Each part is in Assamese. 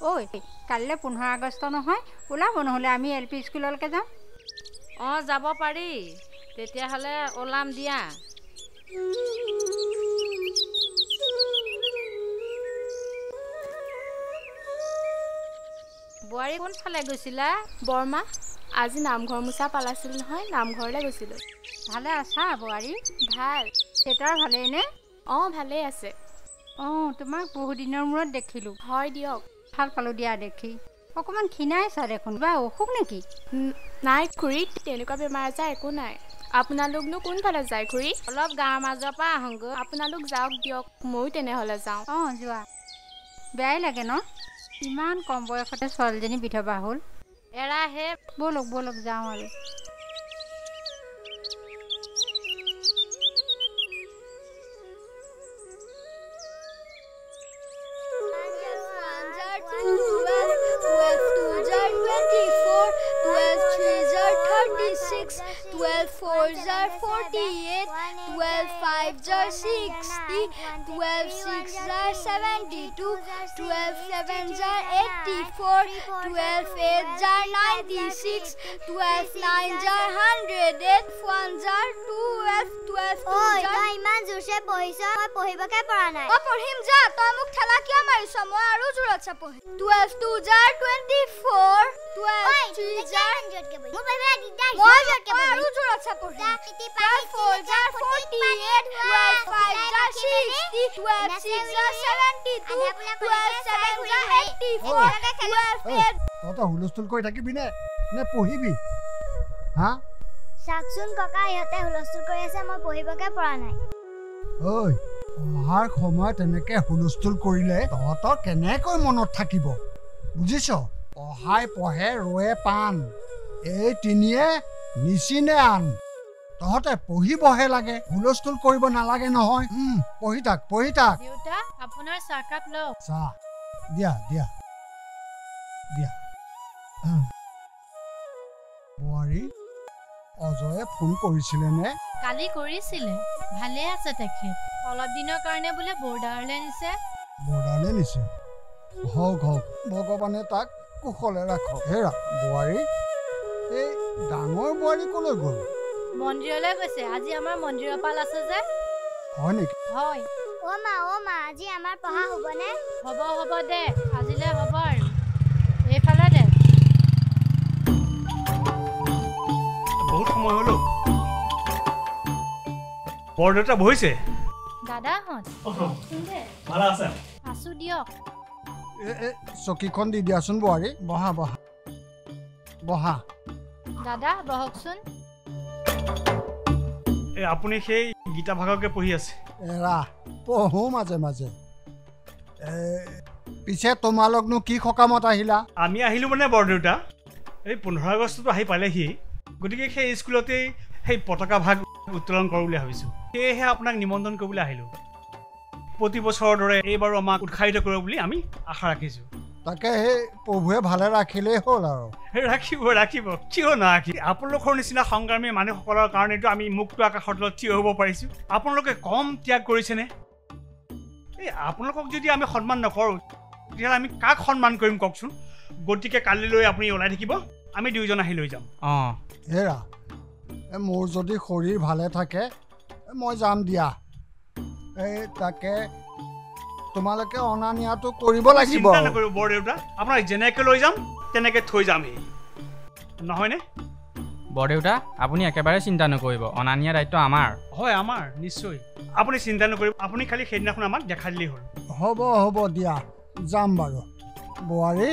ঐ কাইলৈ 15 আগষ্ট নহয় ওলাব নহ'লে আমি LP স্কুললৈকে যাম যাব পাৰি তেতিয়াহ'লে ওলাম দিয়া বোৱাৰী কোনফালে গৈছিলা বৰমা আজি নামঘৰ মুচা পালাছিল নহয় নামঘৰলৈ গৈছিলোঁ ভালে আছা বোৱাৰী ভাল তেতৰ ভালেই নে ভালেই আছে তোমাক বহু দিনৰ মূৰত দেখিলোঁ হয় দিয়ক ভাল পালোঁ দিয়া দেখি অকণমান ক্ষীণাইছা দেখোন বা অসুখ নেকি নাই খুৰী তেনেকুৱা বেমাৰ আজাৰ একো নাই আপোনালোকনো কোনফালে যায় খুৰী অলপ গাঁৱৰ মাজৰ পৰা আহোঁগৈ আপোনালোক যাওক দিয়ক ময়ো তেনেহ'লে যাওঁ যোৱা বেয়াই লাগে ন ইমান কম বয়সতে ছোৱালীজনী বিধৱা হ'ল এৰা হে ব'লক যাওঁ আৰু ইমান জোৰছে পঢ়িছ মই পঢ়িবকে পৰা নাই পঢ়িম যা তই মোক ঠেলা কিয় মাৰিছ মই আৰু জোৰছে পঢ়িম 12 2 জাৰ 24 12 3 জাৰ মোৰ বাইবা দিদাই মই আৰু জোৰছে পঢ়িম 4 জাৰ 48 12 5 জাৰ 60 12 6 জাৰ 72 12 7 জাৰ 84 তই হুলস্থুল কৰি থাকিবি নে পঢ়িবি হা চাকচোন ককা ইহঁতে হুলস্থুল কৰি আছে মই পঢ়িবকে পৰা নাই ঐ পঢ়াৰ সময়ত এনেকে হুলস্থুল কৰিলে তহঁতৰ কেনেকৈ মনত থাকিব বুজিছ পঢ়ে ৰয়ে পাণ এই তিনিয়ে নিচিনে আন তহঁতে পঢ়িবহে লাগে হুলস্থুল কৰিব নালাগে নহয় পঢ়ি থাক দেউতা আপোনাৰ চাহকাপ লওক চাহ দিয়া বোৱাৰী অজয়ে ফোন কৰিছিলে নে কালি কৰিছিলে ভালে আছে তেখেত অলপ দিনৰ কাৰণে বোলে বৰ্ডাৰলৈ নিছে হওক ভগৱানে তাক কুশলে ৰাখক হেৰা বোৱাৰী এই ডাঙৰ বোৱাৰী কলৈ গ'ল মন্দিৰলৈ গৈছে আজি আমাৰ মন্দিৰৰ পাল আছে যে হয় নেকি হয় অ মা আজি আমাৰ পঢ়া হ'বনে হ'ব দে আজিলে হ'ব আৰু এইফালে দে বহুত সময় হলো বৰদেউতা বহিছে দাদাহঁত ভালে আছে আছো দিয়ক চকীখন দি দিয়াচোন বোৱাৰী বহা দাদা বহকচোন আপুনি সেই গীতা ভাগকে পঢ়ি আছে এৰা পঢ়ো মাজে পিছে তোমালোকনো কি সকামত আহিলা আমি আহিলোঁ মানে বৰদেউতা এই 15 আগষ্টটো আহি পালেহি গতিকে সেই স্কুলতেই সেই পতাকা ভাগ উত্তোলন কৰোঁ বুলি ভাবিছোঁ সেয়েহে আপোনাক নিমন্ত্ৰণ কৰিবলৈ আহিলোঁ প্ৰতি বছৰৰ দৰে এইবাৰো আমাক উৎসাহিত কৰিব বুলি আমি আশা ৰাখিছোঁ তাকে সেই প্ৰভুৱে ভালে ৰাখিলেই হ'ল আৰু ৰাখিব কিয় নাৰাখি আপোনালোকৰ নিচিনা সংগ্ৰামী মানুহসকলৰ কাৰণেতো আমি মুক্ত আকাশৰ তলত থিয় হ'ব পাৰিছোঁ আপোনালোকে কম ত্যাগ কৰিছেনে এই আপোনালোকক যদি আমি সন্মান নকৰোঁ তেতিয়াহ'লে আমি কাক সন্মান কৰিম কওকচোন গতিকে কালিলৈ আপুনি ওলাই থাকিব আমি দুয়োজন আহি লৈ যাম হেৰা মোৰ যদি শৰীৰ ভালে থাকে মই যাম দিয়া এই তাকে তোমালোকে অনা নিয়াটো কৰিব লাগিব চিন্তা নকৰিব বৰদেউতা আপোনাক যেনেকৈ লৈ যাম তেনেকৈ থৈ যামহি নহয়নে বৰদেউতা আপুনি একেবাৰে চিন্তা নকৰিব অনা নিয়া দায়িত্ব আমাৰ হয় আমাৰ নিশ্চয় আপুনি চিন্তা নকৰিব আপুনি খালি সেইদিনাখন আমাক দেখা দিলেই হ'ল হ'ব দিয়া যাম বাৰু বোৱাৰী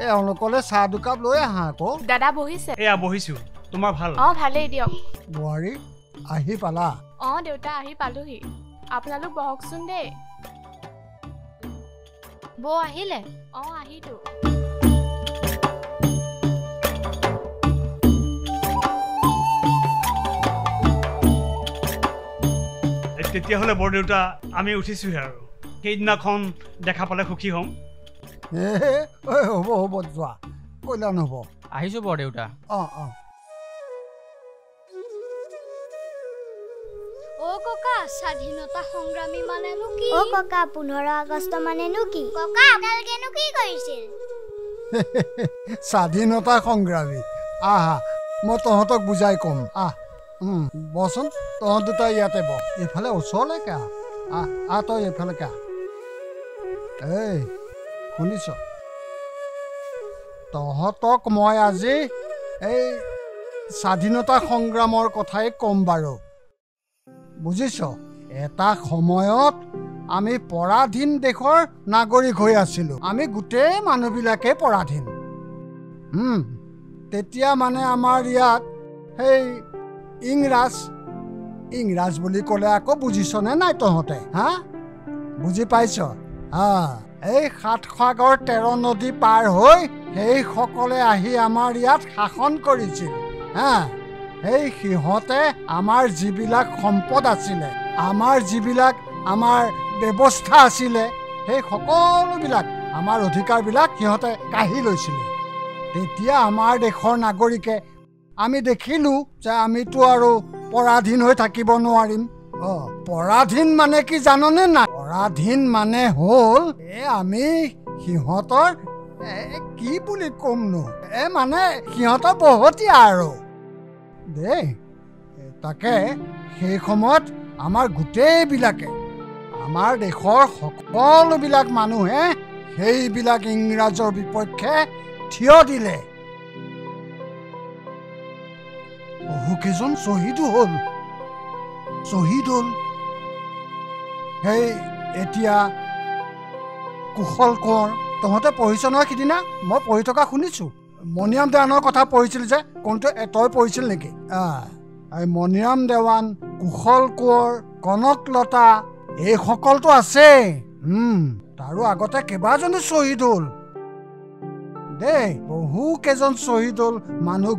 এওঁলোকলৈ চাহ দুকাপ লৈ আহা আকৌ দাদা বহিছে এয়া বহিছোঁ তোমাৰ ভাল ভালেই দিয়ক বোৱাৰী আহি পালা দেউতা আহি পালোহি আপোনালোক বহকচোন দেই বৌ আহিলে আহিলো তেতিয়াহ'লে বৰদেউতা আমি উঠিছোঁহে আৰু সেইদিনাখন দেখা পালে সুখী হ'ম হ'ব যোৱা কল্যাণ হ'ব আহিছোঁ বৰদেউতা অ ককা স্বাধীনতা সংগ্ৰামী মানেনো কি ও ককা 15 আগষ্ট মানেনো কি ককা আপোনালোকেনো কি কৰিছিল স্বাধীনতা সংগ্ৰামী আহা মই তহঁতক বুজাই কম বচোন তহঁত দুটা ইয়াতে বহ এইফালে ওচৰলৈ কা তই এইফালে কা এই শুনিছ তহঁতক মই আজি এই স্বাধীনতা সংগ্ৰামৰ কথাই কম বাৰু বুজিছ এটা সময়ত আমি পৰাধীন দেশৰ নাগৰিক হৈ আছিলোঁ আমি গোটেই মানুহবিলাকে পৰাধীন তেতিয়া মানে আমাৰ ইয়াত সেই ইংৰাজ বুলি ক'লে আকৌ বুজিছনে নাই তহঁতে বুজি পাইছ এই 7 সাগৰ 13 নদী পাৰ হৈ সেইসকলে আহি আমাৰ ইয়াত শাসন কৰিছিল সেই সিহঁতে আমাৰ যিবিলাক সম্পদ আছিলে আমাৰ যিবিলাক আমাৰ ব্যৱস্থা আছিলে সেই সকলোবিলাক আমাৰ অধিকাৰবিলাক সিহঁতে কাঢ়ি লৈছিলে তেতিয়া আমাৰ দেশৰ নাগৰিকে আমি দেখিলোঁ যে আমিতো আৰু পৰাধীন হৈ থাকিব নোৱাৰিম পৰাধীন মানে কি জাননে নাই পৰাধীন মানে হ'ল আমি সিহঁতৰ কি বুলি ক'মনো মানে সিহঁতৰ বহতীয়া আৰু দেই তাকে সেই সময়ত আমাৰ গোটেইবিলাকে আমাৰ দেশৰ সকলোবিলাক মানুহে সেইবিলাক ইংৰাজৰ বিপক্ষে থিয় দিলে বহুকেইজন শ্বহীদো হ'ল সেই এতিয়া কুশল কোঁৱৰ তহঁতে পঢ়িছ নহয় সিদিনা মই পঢ়ি থকা শুনিছোঁ মণিৰাম দেৱানৰ কথা পঢ়িছিল যে কোনটো তই পঢ়িছিল নেকি মণিৰাম দেৱান কুশল কোঁৱৰ কনকলতা এইসকলতো আছে তাৰো আগতে কেইবাজনো শ্বহীদ হ'ল দেই বহুকেইজন শ্বহীদ হ'ল মানুহ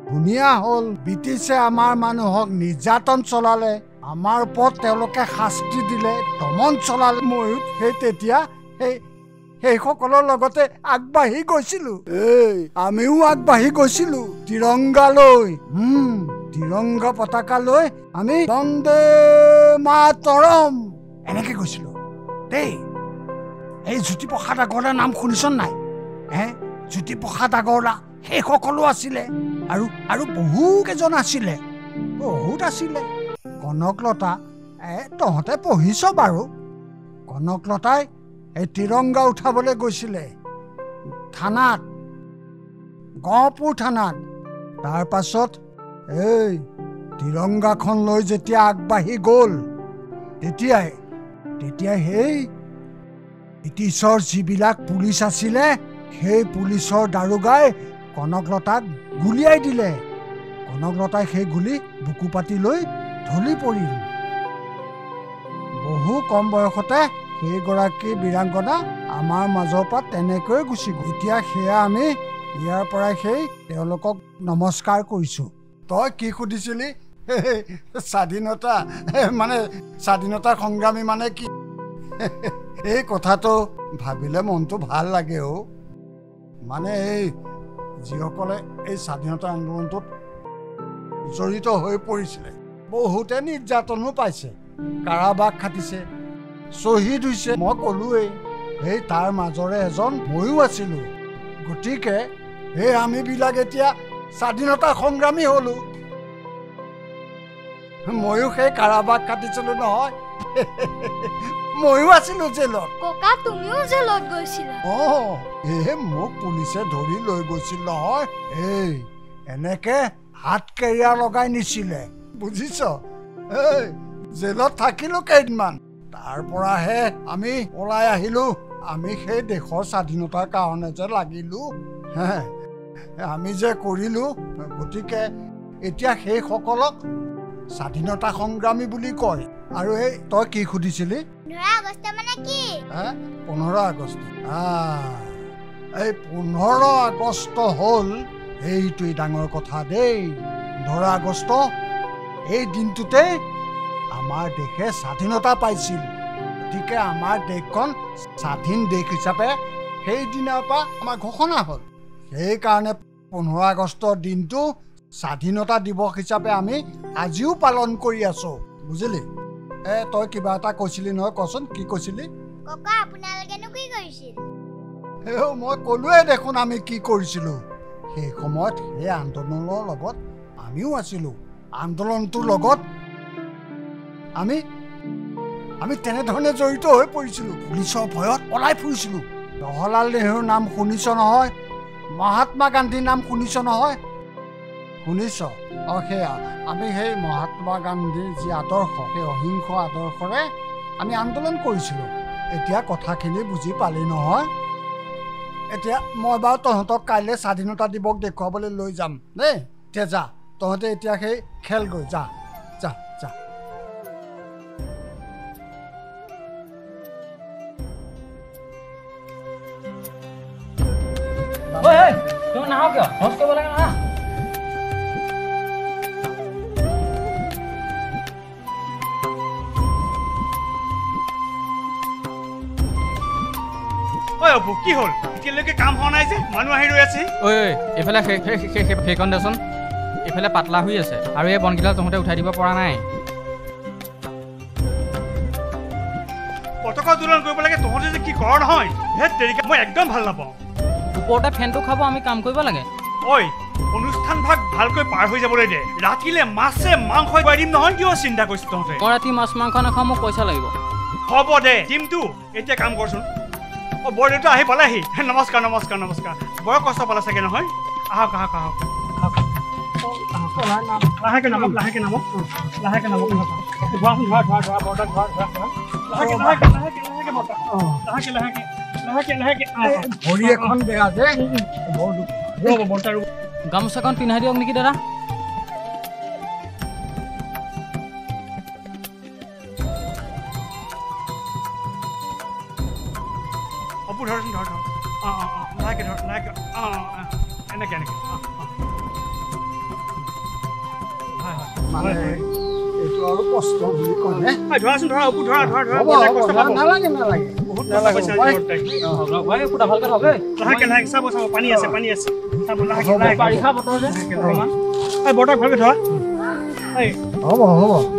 ধুনীয়া হ'ল ব্ৰিটিছে আমাৰ মানুহক নিৰ্যাতন চলালে আমাৰ ওপৰত তেওঁলোকে শাস্তি দিলে দমন চলালে ময়ো সেই তেতিয়া সেইসকলৰ লগতে আগবাঢ়ি গৈছিলোঁ আমিও আগবাঢ়ি গৈছিলোঁ তিৰংগালৈ তিৰংগা পতাকা লৈ আমি বন্দে মাতৰম এনেকে গৈছিলোঁ দেই এই জ্যোতিপ্ৰসাদ আগৰৱালাৰ নাম শুনিছ নাই জ্যোতিপ্ৰসাদ আগৰৱালা সেইসকলো আছিলে আৰু বহুকেইজন আছিলে বহুত আছিলে কনকলতা তহঁতে পঢ়িছ বাৰু কনকলতাই এই তিৰংগা উঠাবলৈ গৈছিলে থানাত গহপুৰ থানাত তাৰ পাছত এই তিৰংগাখন লৈ যেতিয়া আগবাঢ়ি গ'ল তেতিয়াই সেই ব্ৰিটিছৰ যিবিলাক পুলিচ আছিলে সেই পুলিচৰ দাৰোগাই কনকলতাক গুলিয়াই দিলে কনকলতাই সেই গুলি বুকু পাতি লৈ ঢলি পৰিল বহু কম বয়সতে সেইগৰাকী বীৰাংগনা আমাৰ মাজৰ পৰা তেনেকৈ গুচি গ'ল এতিয়া সেয়া আমি ইয়াৰ পৰাই সেই তেওঁলোকক নমস্কাৰ কৰিছোঁ তই কি সুধিছিলি স্বাধীনতা মানে স্বাধীনতা সংগ্ৰামী মানে কি এই কথাটো ভাবিলে মনটো ভাল লাগে মানে এই যিসকলে এই স্বাধীনতা আন্দোলনটোত জড়িত হৈ পৰিছিলে বহুতে নিৰ্যাতনো পাইছে কাৰাবাস খাটিছে শ্বহীদ হৈছে মই ক'লোৱেই সেই তাৰ মাজৰে এজন ময়ো আছিলোঁ গতিকে এই আমিবিলাক এতিয়া স্বাধীনতা সংগ্ৰামী হ'লোঁ ময়ো সেই কাৰাবাস খাটিছিলোঁ নহয় ময়ো আছিলোঁ জেলত ককা তুমিও জেলত গৈছিলা মোক পুলিচে ধৰি লৈ গৈছিল নহয় এনেকে হাত কেৰিয়া লগাই নিছিলে বুজিছ জেলত থাকিলোঁ কেইদিনমান তাৰ পৰাহে আমি ওলাই আহিলোঁ আমি সেই দেশৰ স্বাধীনতাৰ কাৰণে যে লাগিলোঁ আমি যে কৰিলোঁ গতিকে এতিয়া সেইসকলক স্বাধীনতা সংগ্ৰামী বুলি কয় আৰু এই তই কি সুধিছিলি 15 আগষ্ট মানে কি 15 আগষ্ট এই 15 আগষ্ট হ'ল এইটোৱেই ডাঙৰ কথা দেই 15 আগষ্ট এই দিনটোতে আমাৰ দেশে স্বাধীনতা পাইছিল গতিকে আমাৰ দেশখন স্বাধীন দেশ হিচাপে সেইদিনাৰ পৰা আমাৰ ঘোষণা হ'ল সেইকাৰণে 15 আগষ্টৰ দিনটো স্বাধীনতা দিৱস হিচাপে আমি আজিও পালন কৰি আছোঁ বুজিলি তই কিবা এটা কৈছিলি নহয় কচোন কি কৈছিলি ককা আপোনালোকেনো কি কৰিছিল মই ক'লোৱে দেখোন আমি কি কৰিছিলোঁ সেই সময়ত সেই আন্দোলনৰ লগত আমিও আছিলোঁ আন্দোলনটোৰ লগত আমি তেনেধৰণে জড়িত হৈ পৰিছিলোঁ পুলিচৰ ভয়ত পলাই ফুৰিছিলোঁ জৱাহৰলাল নেহৰুৰ নাম শুনিছ নহয় মহাত্মা গান্ধীৰ নাম শুনিছ নহয় শুনিছ সেয়া আমি সেই মহাত্মা গান্ধীৰ যি আদৰ্শ সেই অহিংস আদৰ্শৰে আমি আন্দোলন কৰিছিলোঁ এতিয়া কথাখিনি বুজি পালি নহয় এতিয়া মই বাৰু তহঁতক কাইলৈ স্বাধীনতা দিৱস দেখুৱাবলৈ লৈ যাম দেই এতিয়া যা তহঁতে এতিয়া সেই খেলগৈ যা যা যা তুমি নাহক কিয় হজ কৰিব লাগে না কি হ'ল এতিয়ালৈকে কাম হোৱা নাই যে মানুহ আহি ৰৈ আছে ঐ এইফালে সেইখন দেচোন এইফালে পাতলা হৈ আছে আৰু এই বনকেইডাল তহঁতে উঠাই দিব পৰা নাই পতাকা উত্তোলন কৰিব লাগে তহঁতে যে কি কৰ নহয় হেত তেৰিকা মই একদম ভাল নাপাওঁ ওপৰতে ফেনটো খাব আমি কাম কৰিব লাগে ঐ অনুষ্ঠান ভাগ ভালকৈ পাৰ হৈ যাবলৈ দে ৰাতিলে মাছে মাংস খুৱাই দিম নহয় কিয় চিন্তা কৰিছ তহঁতে মই ৰাতি মাছ মাংস নাখাওঁ মোক পইচা লাগিব হ'ব দে টিমটো এতিয়া কাম কৰচোন বৰদেউতা আহি পালেহি নমস্কাৰ নমস্কাৰ নমস্কাৰ বৰ কষ্ট পালে চাগে নহয় আহক আহক আহক লাহেকে নামক লাহেকে নামক লাহেকে নামক ধোৱা বৰদা ধোৱা লাহেকে ভৰি এখন বেয়া যে গামোচাখন পিন্ধাই দিয়ক নেকি দাদা ধৰচোন ধৰ লাহেকে ধৰ লাহেকে এনেকে এনেকে এইটো আৰু কষ্ট বুলি কয়নে ধৰাচোন ধৰা অপু ধৰা ধৰা ধৰা নালাগে নালাগে বহুত নালাগে লাহেকে লাহেকে চাব চাব পানী আছে চাব লাহেকে লাহেকে বাৰিষা বতৰ যে বৰদাক ভালকে ধৰা হ'ব হ'ব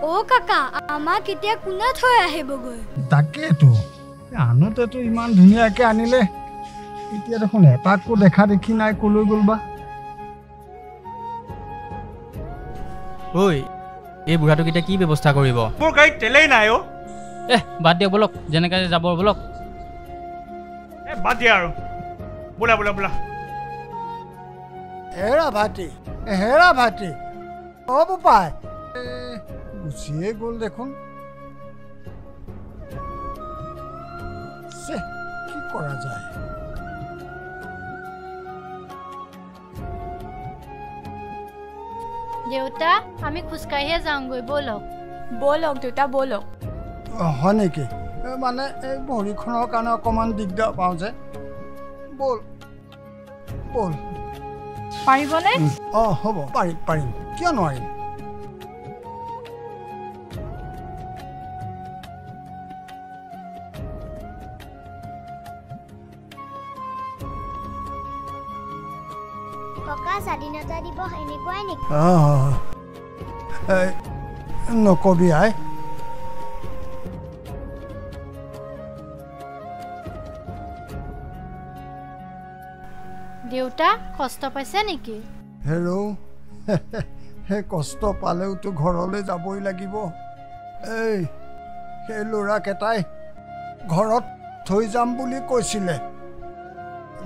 অ কাকা আমাক এতিয়া কোনে থৈ আহিবগৈ তাকেতো আনোতেতো ইমান ধুনীয়াকে আনিলে এতিয়া দেখোন এটাকো দেখা দেখি নাই কলৈ গ'ল বা ঐ এই বুঢ়াটোক এতিয়া কি ব্যৱস্থা কৰিব মোৰ গাড়ীত তেলেই নাই বাদ দিয়ক বলক যেনেকৈ যাব বলক বাদ দিয়া আৰু বোলা বোলা বোলা হেৰা ভাইটি অ বোপাই গুচিয়ে গ'ল দেখোন কি কৰা যায় দেউতা আমি খোজকাঢ়িয়ে যাওঁগৈ ব'লক ব'লক দেউতা ব'লক হয় নেকি মানে এই ভৰিখনৰ কাৰণে অকণমান দিগদাৰ পাওঁ যে ব'ল পাৰিবনে হ'ব পাৰিম কিয় নোৱাৰিম ককা স্বাধীনতা দিৱস এনেকুৱাই নেকি নকবি আই দেউতা কষ্ট পাইছে নেকি হেৰৌ সেই কষ্ট পালেওতো ঘৰলৈ যাবই লাগিব সেই ল'ৰাকেইটাই ঘৰত থৈ যাম বুলি কৈছিলে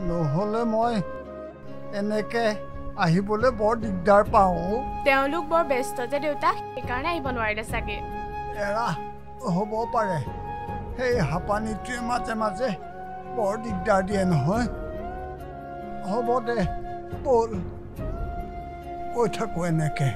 নহ'লে মই এনেকে আহিবলৈ বৰ দিগদাৰ পাওঁ তেওঁলোক বৰ ব্যস্ত যে দেউতা সেইকাৰণে আহিব নোৱাৰিলে চাগে এৰা হ'ব পাৰে সেই হাঁপানীটোৱে মাজে মাজে বৰ দিগদাৰ দিয়ে নহয় হ'ব দে ব'ল কৈ থাকোঁ এনেকে